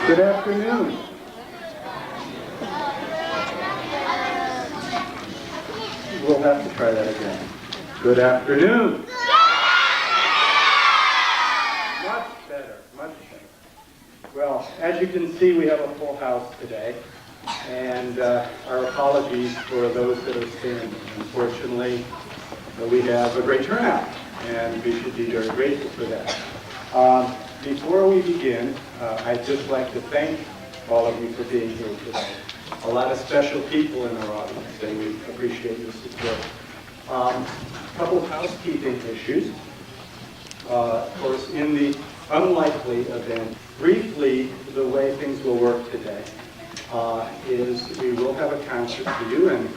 Good afternoon. We'll have to try that again. Good afternoon. Much better, much better. Well, as you can see, we have a full house today, and our apologies for those that are standing. Unfortunately, we have a great turnout, and we should be very grateful for that. Before we begin, I'd just like to thank all of you for being here today. A lot of special people in our audience, and we appreciate your support. A couple of housekeeping issues. Of course, in the unlikely event, briefly, the way things will work today is we will have a concert for you, and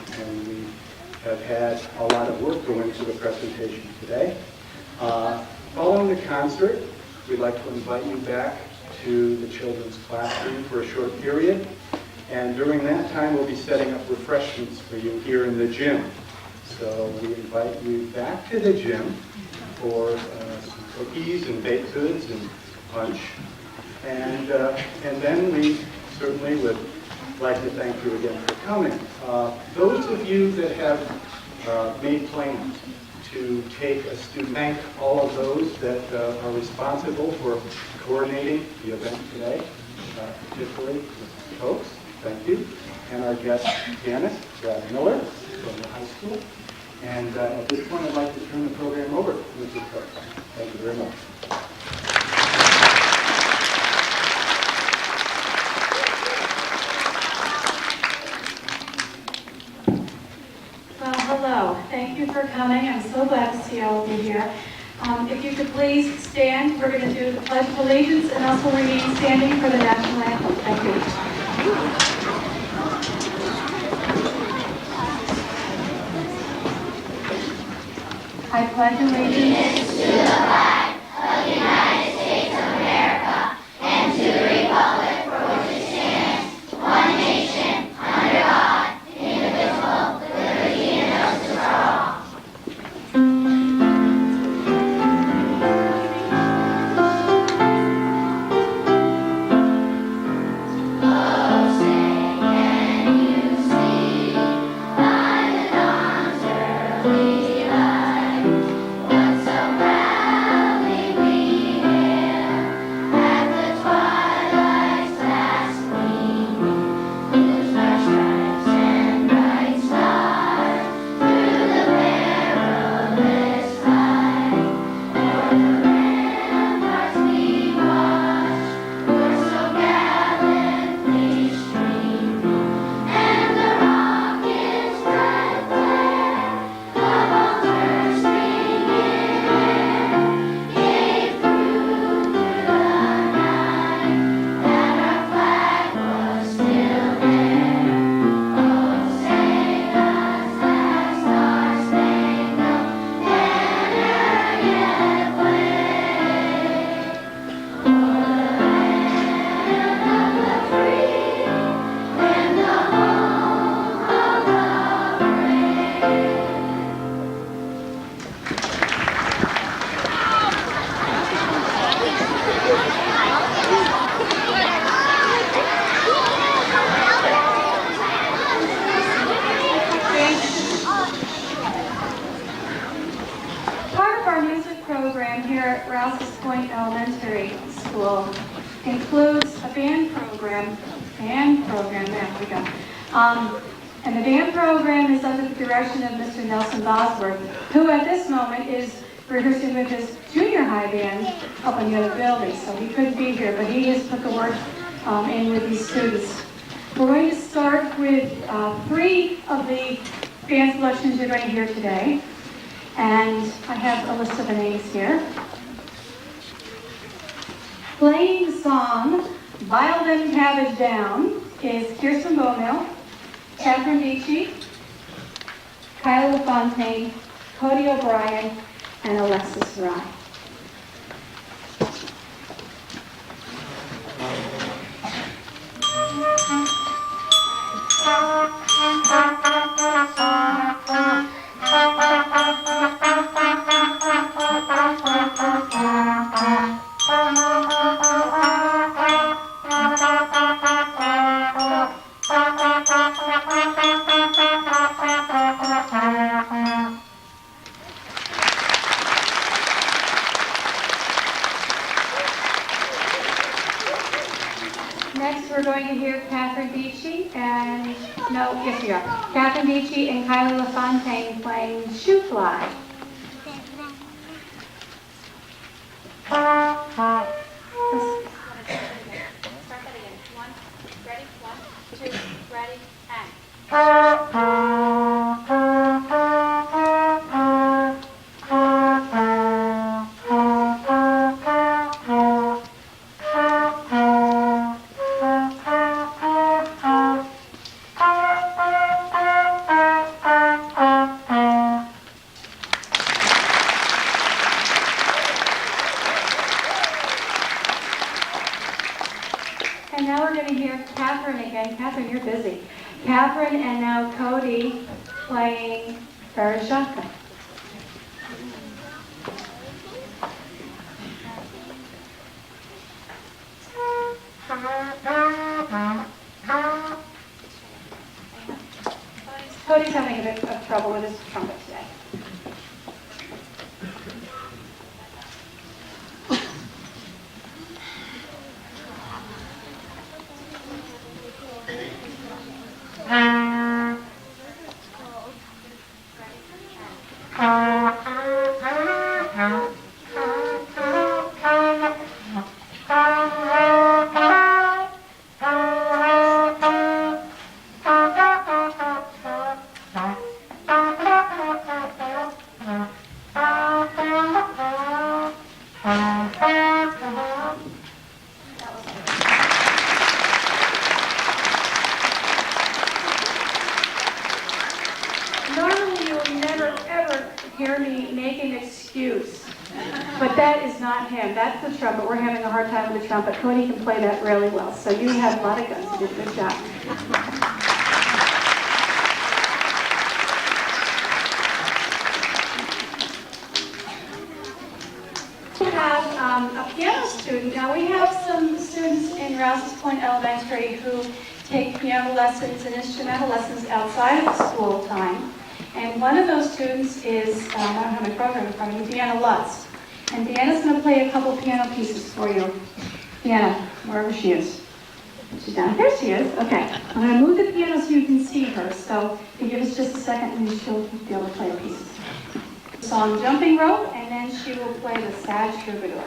we have had a lot of work go into the presentation today. Following the concert, we'd like to invite you back to the children's classroom for a short period. And during that time, we'll be setting up refreshments for you here in the gym. So we invite you back to the gym for some cookies and baked goods and lunch. And then we certainly would like to thank you again for coming. Those of you that have made plans to take a student, thank all of those that are responsible for coordinating the event today, particularly the folks. Thank you. And our guest, Janice Miller from the high school. And at this point, I'd like to turn the program over to Mrs. Cook. Thank you very much. Well, hello. Thank you for coming. I'm so glad to see all of you here. If you could please stand, we're going to do the Pledge of Allegiance and also remain standing for the national anthem. Thank you. I pledge allegiance to the flag of the United States of America and to the republic for which it stands, one nation, under God, indivisible, with liberty and justice for all. Oh, say can you see by the dawn's early light what so proudly we hailed at the twilight's last gleaming, whose bright stripes and bright stars through the perilous fight o'er the ramparts we watched were so gallantly streaming, and the rocket's bright flare of bursting in air gave proof through the night that our flag was still there. Oh, say does that star-spangled banner yet wave o'er the land of the free and the home of the brave? Part of our music program here at Rouses Point Elementary School includes a band program, there we go. And the band program is under the direction of Mr. Nelson Bosworth, who at this moment is rehearsing with his junior high band up in the other building, so he couldn't be here, but he has put the work in with these students. We're going to start with 3 of the band selections you're going to hear today, and I have a list of the names here. Playing the song "Bile Them Cabbage Down" is Kirsten Beaumill, Catherine Beachy, Kyla Fontaine, Cody O'Brien, and Alexis Rye. Next, we're going to hear Catherine Beachy and, no, yes we are. Catherine Beachy and Kylie LaFontaine playing Shoe Fly. Start that again. One, ready? 1, 2, ready, and. And now we're going to hear Catherine again. Catherine, you're busy. Catherine and now Cody playing Farajaka. Cody's having a bit of trouble with his trumpet today. Normally you will never ever hear me make an excuse, but that is not him. That's the trumpet. We're having a hard time with the trumpet. Cody can play that really well, so you have a lot of guns. You did a good job. We have a piano student. Now we have some students in Rouses Point Elementary who take piano lessons and instrumental lessons outside of school time. And one of those students is, I don't have my program in front of me, Deanna Lutz. And Deanna's going to play a couple piano pieces for you. Deanna, wherever she is. She's down. There she is. Okay. I'm going to move the piano so you can see her. So if you give us just a second and she'll be able to play a piece. The song Jumping Rope, and then she will play the Sad Troubadour.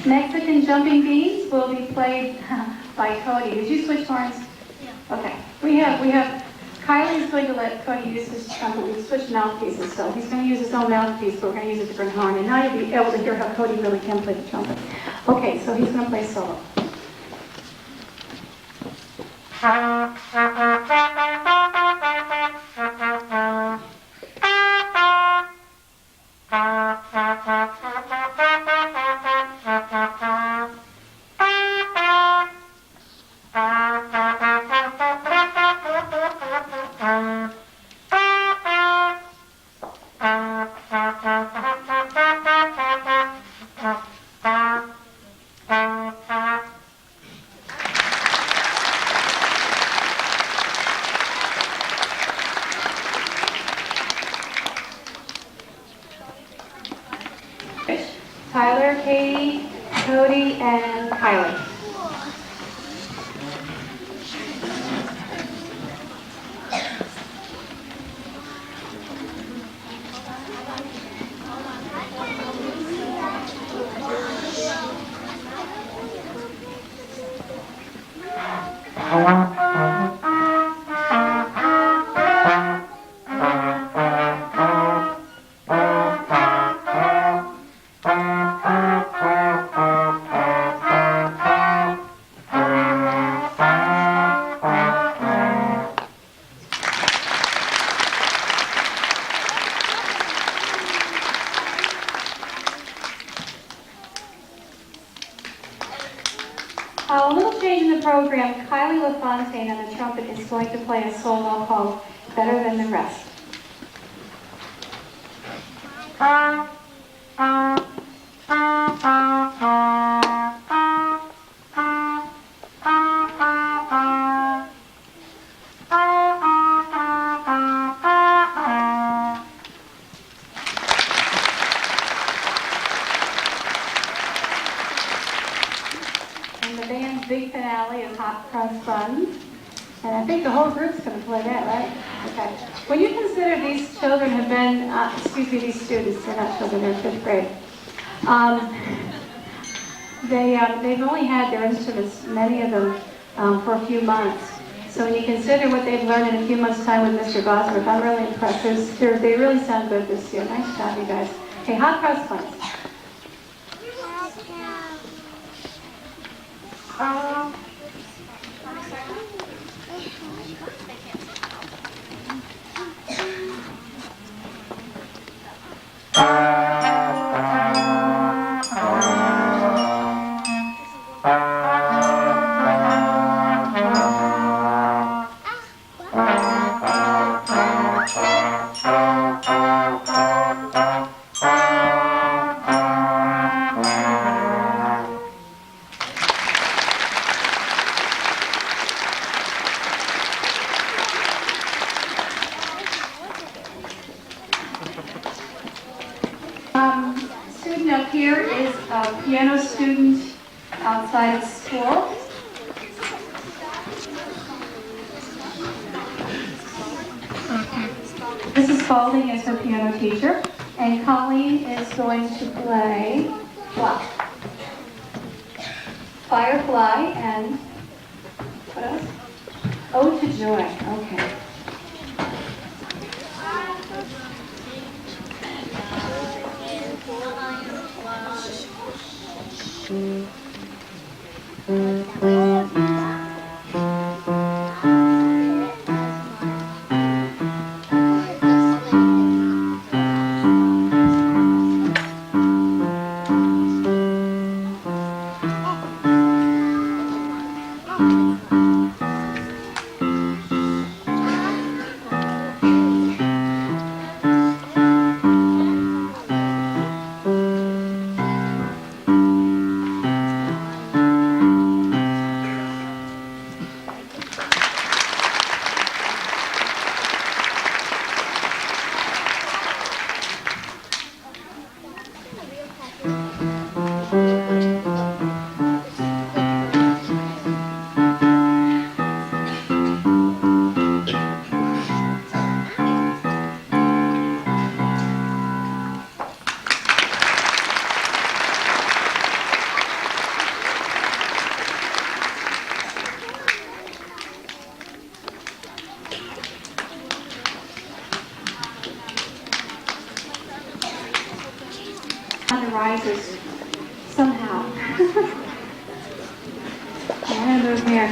Mexican jumping beans will be played by Cody. Did you switch horns? Yeah. Okay. We have, Kylie's going to let Cody use his trumpet. We switched mouthpieces, so he's going to use his own mouthpiece, but we're going to use a different horn. And now you'll be able to hear how Cody really can play the trumpet. Okay, so he's going to play solo. Tyler, Katie, Cody, and Kylie. A little change in the program. Kylie LaFontaine on the trumpet is going to play a solo called Better Than the Rest. The band's big finale is Hot Cross Buns. And I think the whole group's going to play that, right? Okay. When you consider these children have been, these students, they're not children, they're fifth grade. They've only had their instruments, many of them, for a few months. So when you consider what they've learned in a few months' time with Mr. Bosworth, I'm really impressed. They really sound good this year. Nice job, you guys. Okay, Hot Cross Buns. Student up here is a piano student outside of school. Mrs. Spalding is her piano teacher, and Colleen is going to play Firefly and what else? Ode to Joy. Okay. prizes somehow. And move here.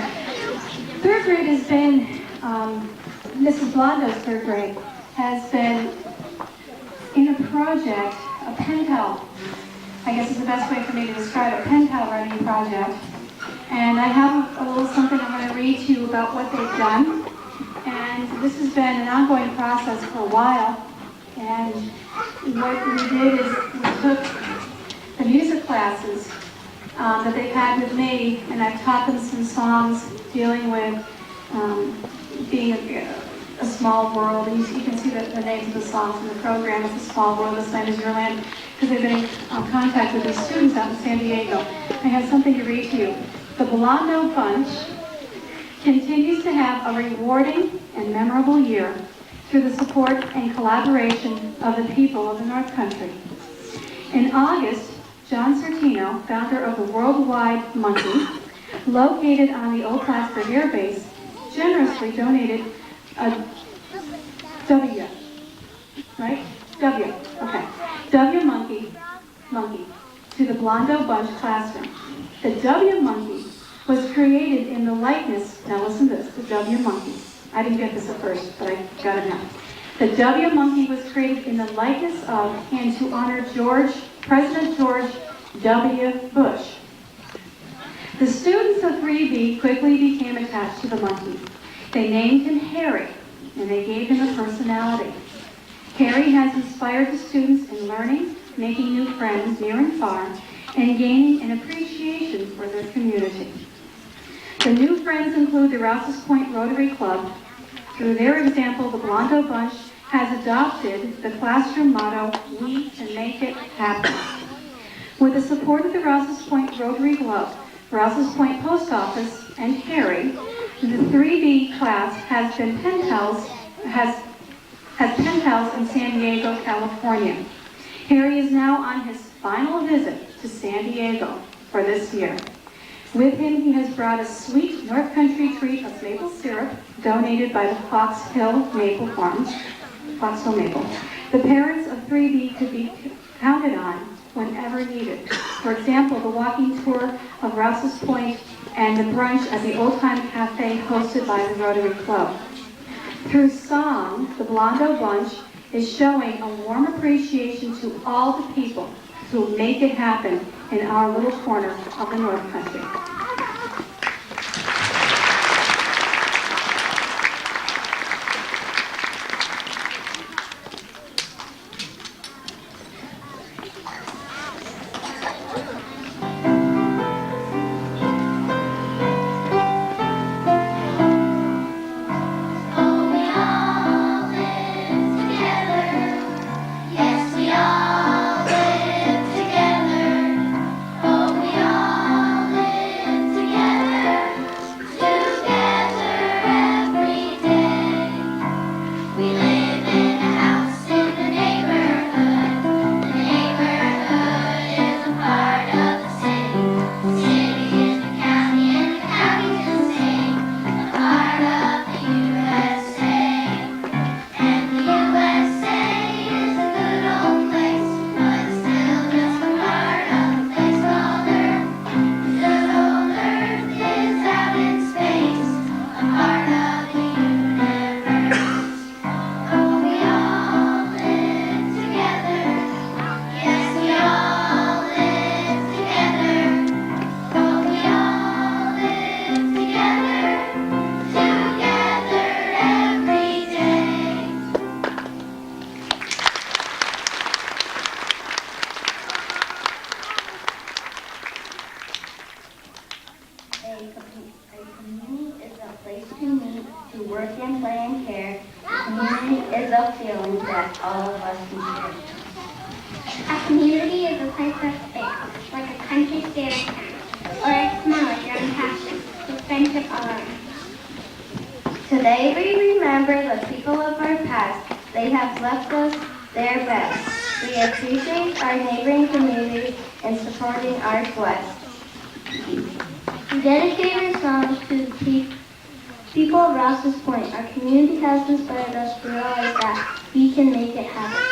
Third grade has been, Mrs. Blondo's third grade has been in a project, a pen pal. I guess is the best way for me to describe it, pen pal writing project. And I have a little something I'm going to read to you about what they've done. And this has been an ongoing process for a while. And what we did is we took the music classes that they've had with me, and I've taught them some songs dealing with being a small world. And you can see the names of the songs in the program. It's A Small World, This Land Is Your Land, because they've been in contact with these students out in San Diego. I have something to read to you. The Blondo Bunch continues to have a rewarding and memorable year through the support and collaboration of the people of the North Country. In August, John Sertino, founder of the Worldwide Monkey, located on the Old Plattsburgh Air Base, generously donated a W monkey to the Blondo Bunch classroom. The W monkey was created in the likeness, now listen to this, the W monkey. I didn't get this at first, but I got it now. The W monkey was created in the likeness of and to honor President George W. Bush. The students of 3B quickly became attached to the monkey. They named him Harry, and they gave him a personality. Harry has inspired the students in learning, making new friends near and far, and gaining an appreciation for their community. The new friends include the Rouses Point Rotary Club. Through their example, the Blondo Bunch has adopted the classroom motto, "We can make it happen." With the support of the Rouses Point Rotary Club, Rouses Point Post Office, and Harry, the 3B class has pen pals in San Diego, California. Harry is now on his final visit to San Diego for this year. With him, he has brought a sweet North Country treat of maple syrup donated by the Fox Hill Maple Farms, Fox Hill Maple. The parents of 3B could be counted on whenever needed. For example, the walking tour of Rouses Point and the brunch at the Old Time Cafe hosted by the Rotary Club. Through song, the Blondo Bunch is showing a warm appreciation to all the people who make it happen in our little corner of the North Country. Today we remember the people of our past. They have left us their best. We appreciate our neighboring communities and supporting our quest. We dedicate our songs to the people of Rouses Point. Our community has inspired us to realize that we can make it happen.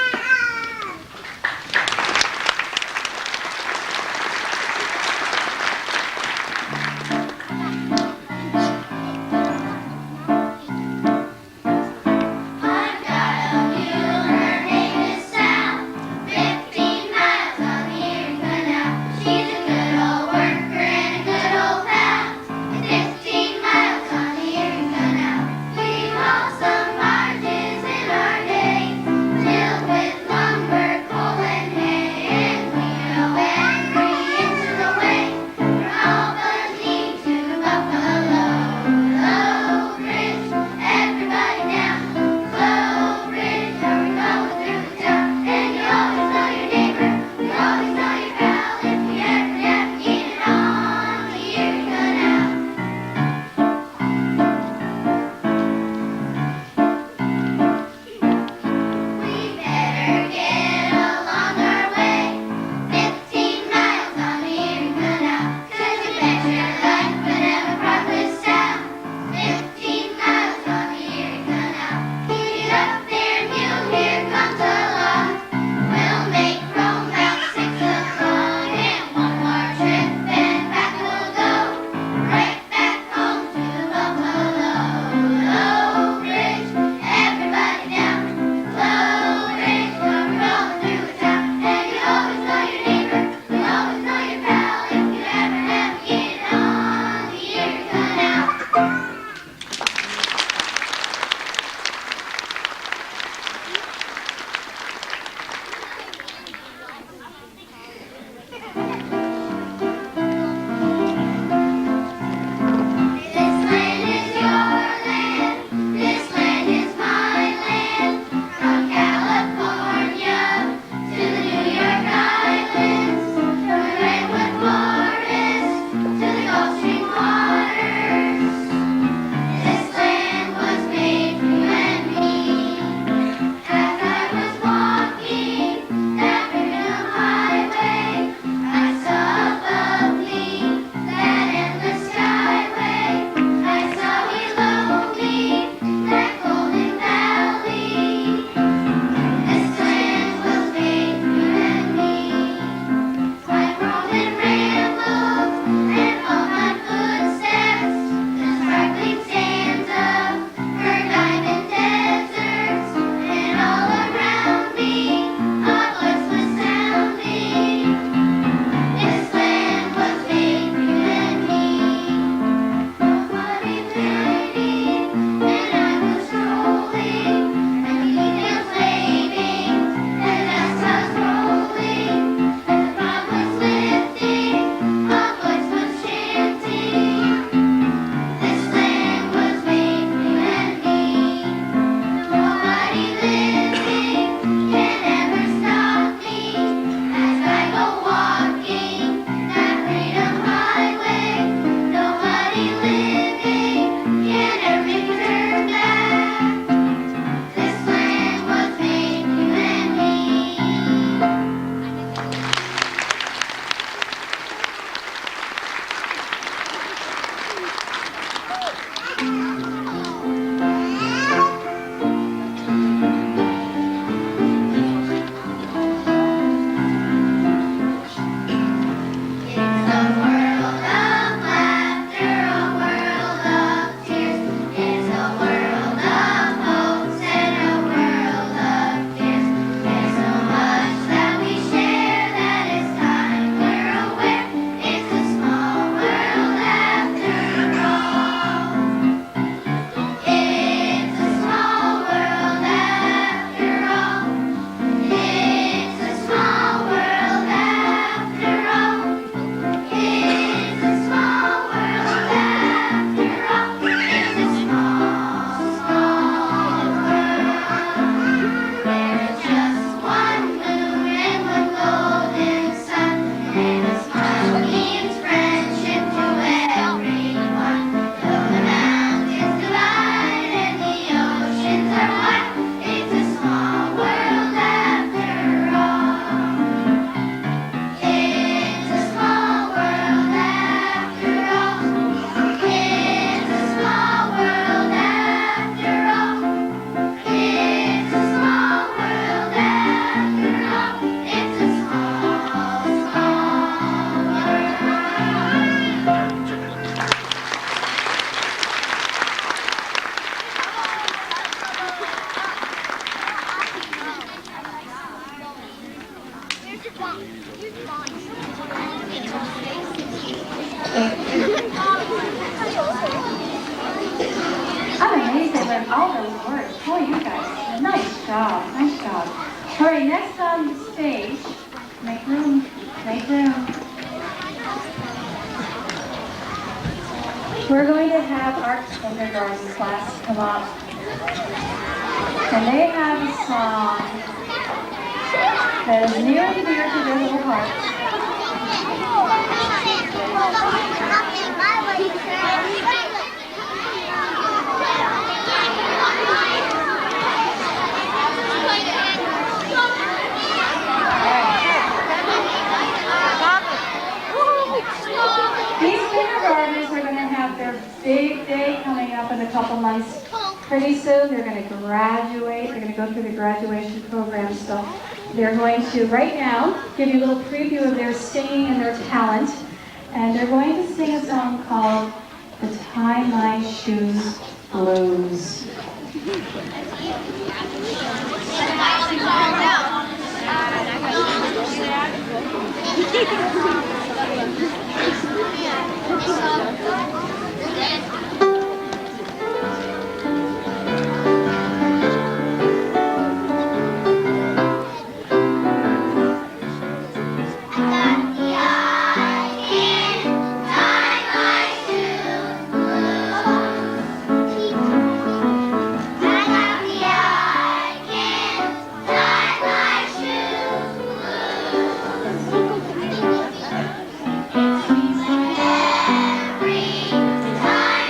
I'm amazed they learned all those words. Boy, you guys, nice job, nice job. All right, next on the stage, make room, make room. We're going to have our kindergarten class come up. And they have a song that is near and dear to their little hearts. These kindergartners are going to have their big day coming up in a couple months. Pretty soon they're going to graduate. They're going to go through the graduation program. So they're going to, right now, give you a little preview of their singing and their talent. And they're going to sing a song called The Tie My Shoes Blues. Every time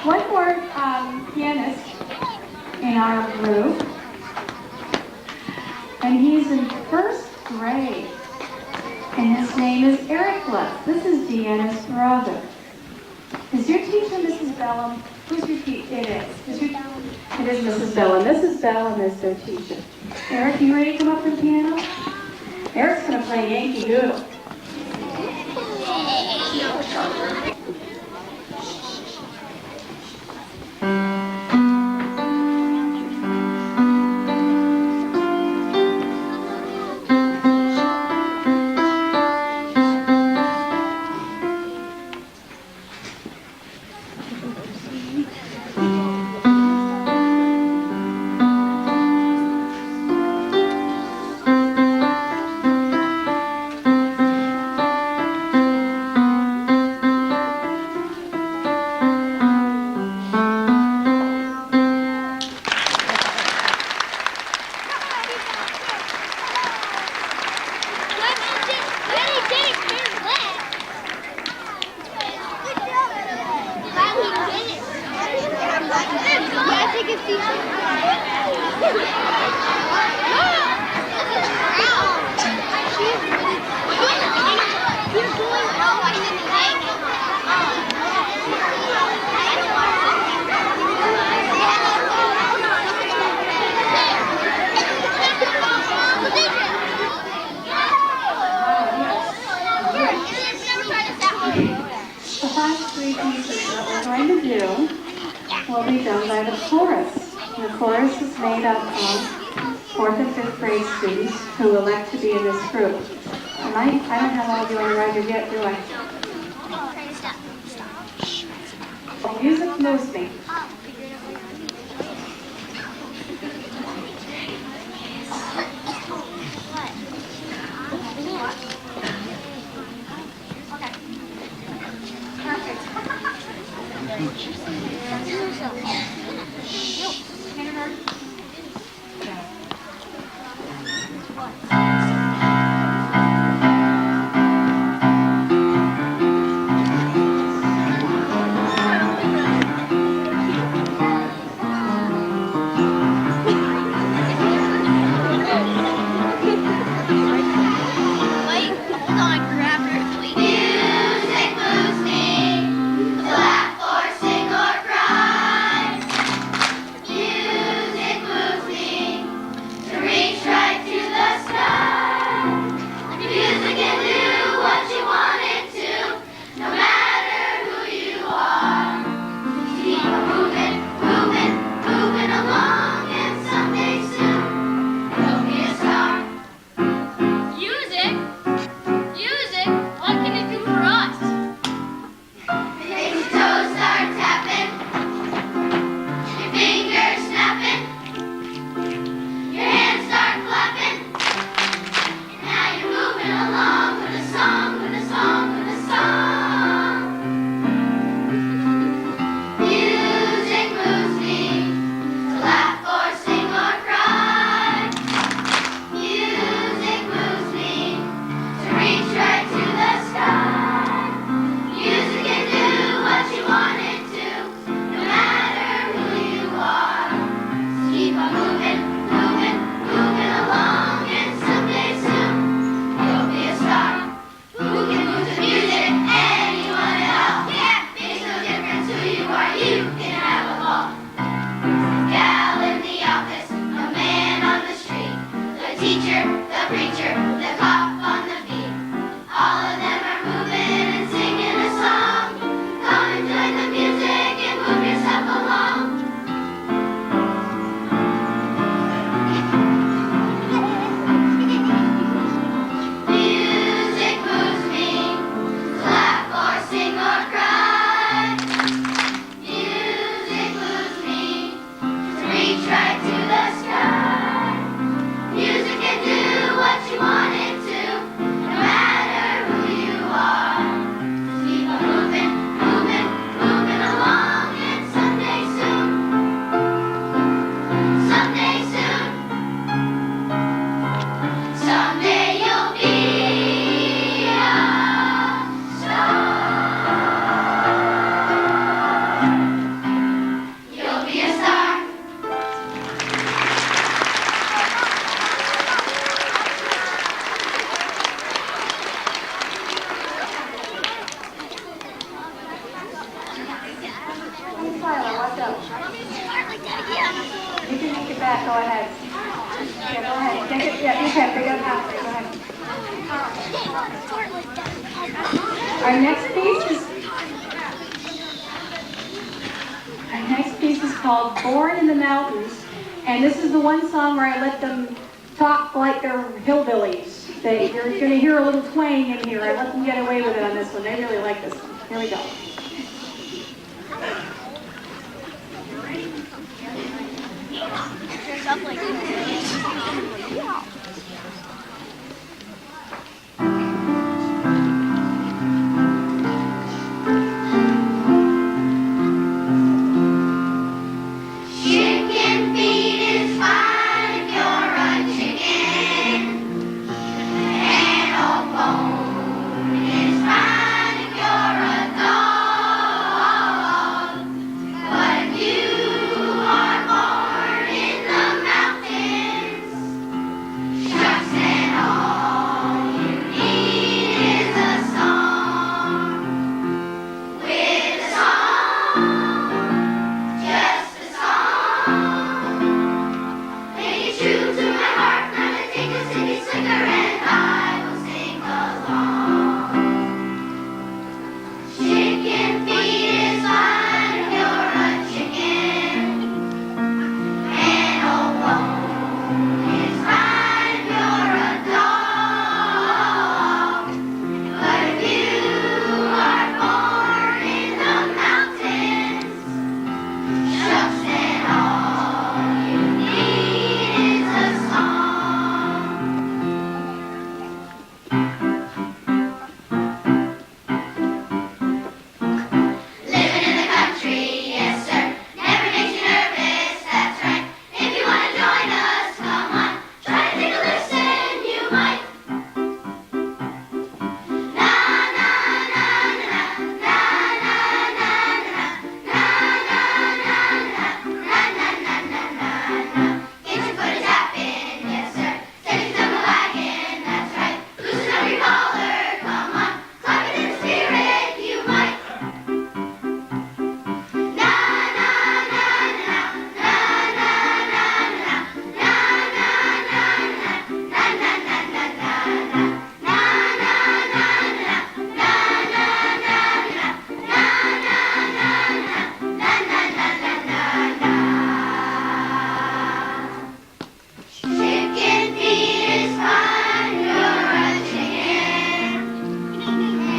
one more pianist in our group, and he's in first grade, and his name is Eric Lutz. This is Deanna's brother. Is your teacher Mrs. Bellum? Who's your teacher? It is. It is Mrs. Bellum. Mrs. Bellum is their teacher. Eric, you ready to come up to the piano? Eric's going to play Yankee Doodle. Will be done by the chorus. The chorus is made up of 4th and 5th grade students who elect to be in this group. And I don't have all of you on the record yet, do I? The music moves me. Music that, go ahead. Yeah, go ahead. Take it, yeah, you can, bring it up there, go ahead. Our next piece is called Born in the Mountains, and this is the one song where I let them talk like they're hillbillies. You're going to hear a little twang in here. I let them get away with it on this one. They really like this one. Here we go. Chicken feed is fine if you're a chicken. And all bone is fine if you're a dog. But if you are born in the mountains, shucks and all you need is a song. With a song, just a song. Make it true to my heart, not to take a city slicker, and I will sing along. Chicken feed is fine if you're a chicken, and old bone is fine if you're a dog. But if you are born in the mountains, shucks and all you need is a song. Living in the country, yes sir, never makes you nervous, that's right. If you want to join us, come on, try to take a listen, you might. Na na na na na na na na na na na na na na. Get your foot a tapping, yes sir. Steady down the wagon, that's right. Loosen up your collar, come on, clap it in the spirit, you might. Na na na na na na na na na na na na na na na na Chicken feed is fine, you're a chicken.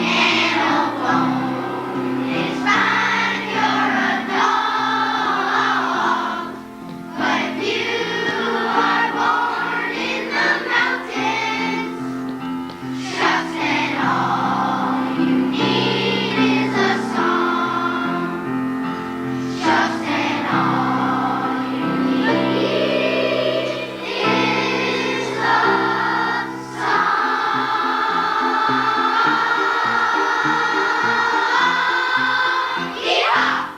And old bone is fine, you're a dog. But if you are born in the mountains, shucks and all you need is a song. Shucks and all you need is a song. Yeehaw!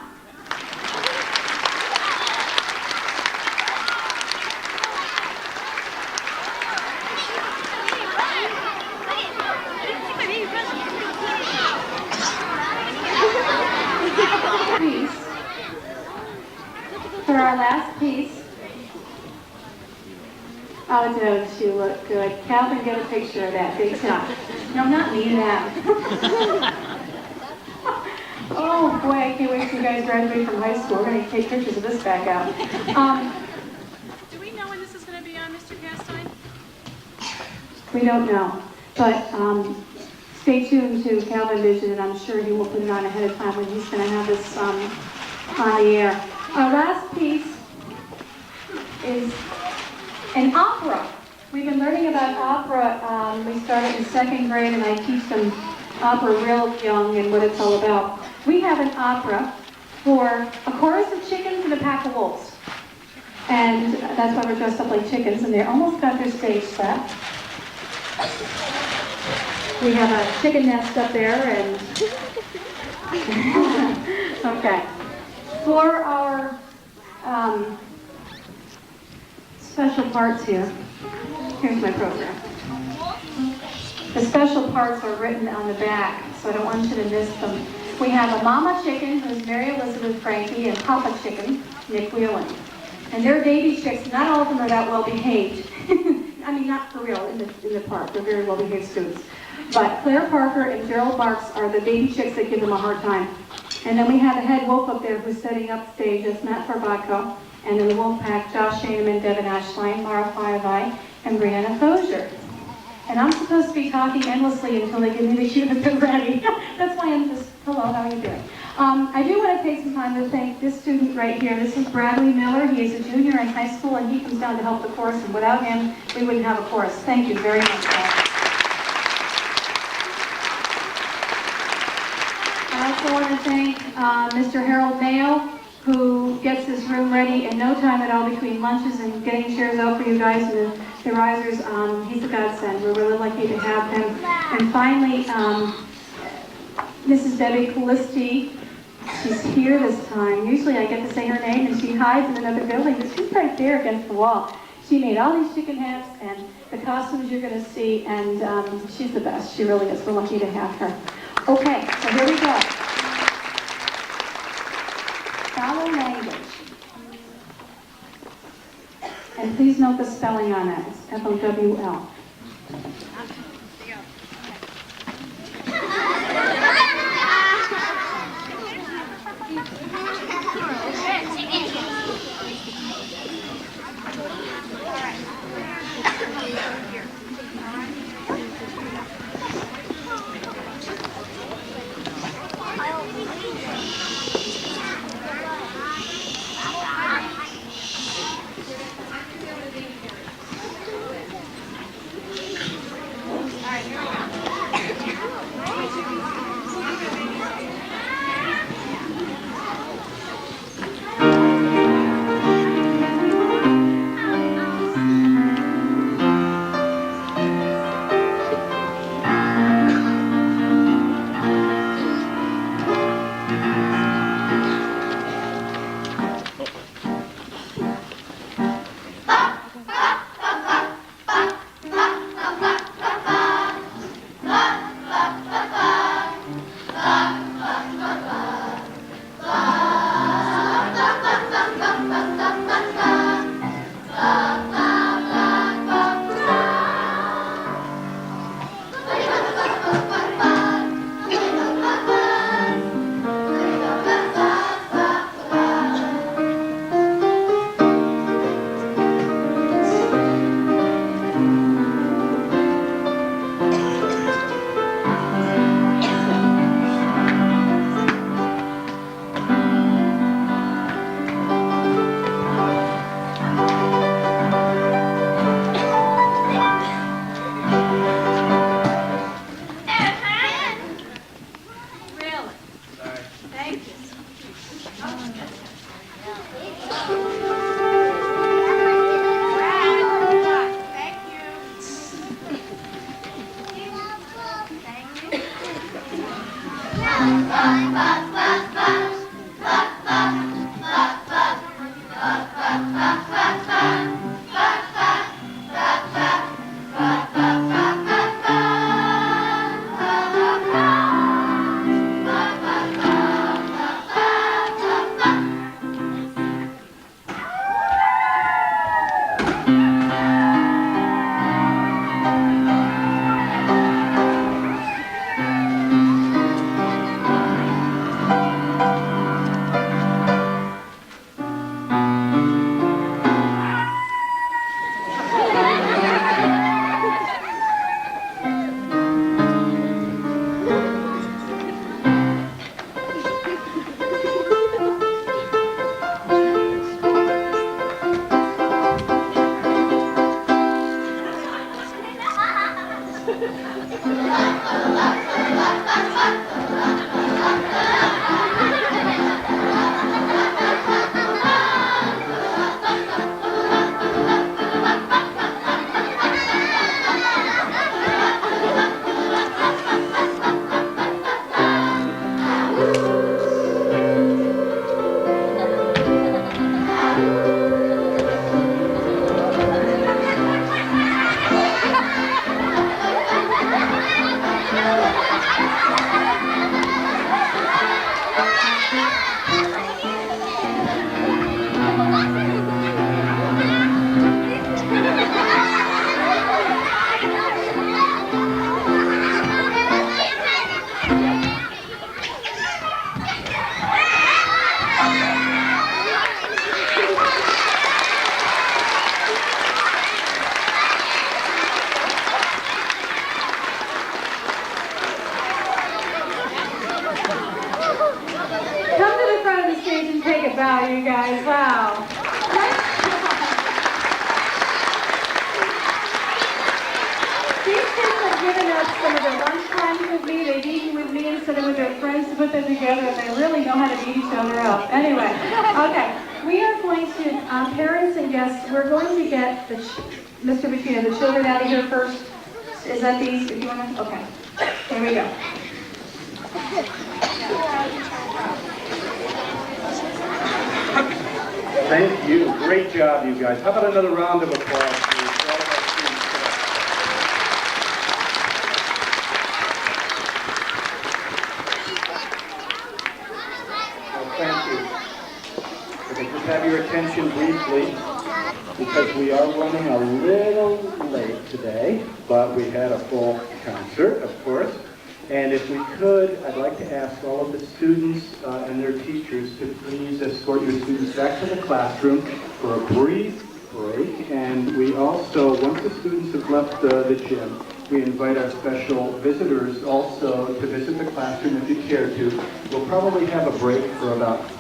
Piece. For our last piece. Oh, don't you look good. Calvin, get a picture of that big top. No, not me, that. Oh boy, I can't wait till you guys graduate from high school. We're going to take pictures of this back out. Do we know when this is going to be on, Mr. Castine? We don't know, but stay tuned to Calvin Vision, and I'm sure he will put it on ahead of time when he's going to have this on the air. Our last piece is an opera. We've been learning about opera. We started in second grade, and I teach them opera real young and what it's all about. We have an opera for a chorus of chickens and a pack of wolves. And that's why we're dressed up like chickens, and they almost got their stage set. We have a chicken nest up there, and okay. For our special parts here, here's my program. The special parts are written on the back, so I don't want you to miss them. We have a mama chicken, who's Mary Elizabeth Frankie, and Papa chicken, Nick Whelan. And they're baby chicks. Not all of them are that well behaved. I mean, not for real in the park. They're very well behaved students. But Claire Parker and Gerald Marks are the baby chicks that give them a hard time. And then we have a head wolf up there who's setting up stage. That's Matt Farbacco. And in the wolf pack, Josh Shaneman, Devin Ashline, Mara Firevine, and Brianna Tozier. And I'm supposed to be talking endlessly until they give me the cue that they're ready. That's why I'm just, hello, how are you doing? I do want to take some time to thank this student right here. This is Bradley Miller. He is a junior in high school, and he comes down to help the chorus. And without him, we wouldn't have a chorus. Thank you very much, Brad. I also want to thank Mr. Harold Mayo, who gets this room ready in no time at all between lunches and getting chairs out for you guys and the risers. He's a godsend. We're really lucky to have him. And finally, Mrs. Debbie Callisti. She's here this time. Usually I get to say her name and she hides in another building, but she's right there against the wall. She made all these chicken hats and the costumes you're going to see, and she's the best. She really is. We're lucky to have her. Okay, so here we go. Follow language. And please note the spelling on that. It's F-O-W-L. a bow, you guys. Wow. These kids have given up some of their lunch times with me. They've eaten with me instead of with their friends to put them together, and they really know how to beat each other up. Anyway, okay. We are going to, parents and guests, we're going to get Mr. Bikina, the children out of here first. Is that these? If you want to? Okay. Here we go. Thank you. Great job, you guys. How about another round of applause, please, for all of our students today? Well, thank you. If I just have your attention briefly, because we are running a little late today, but we had a full concert, of course. And if we could, I'd like to ask all of the students and their teachers to please escort your students back to the classroom for a brief break. And we also, once the students have left the gym, we invite our special visitors also to visit the classroom if you care to. We'll probably have a break for about 5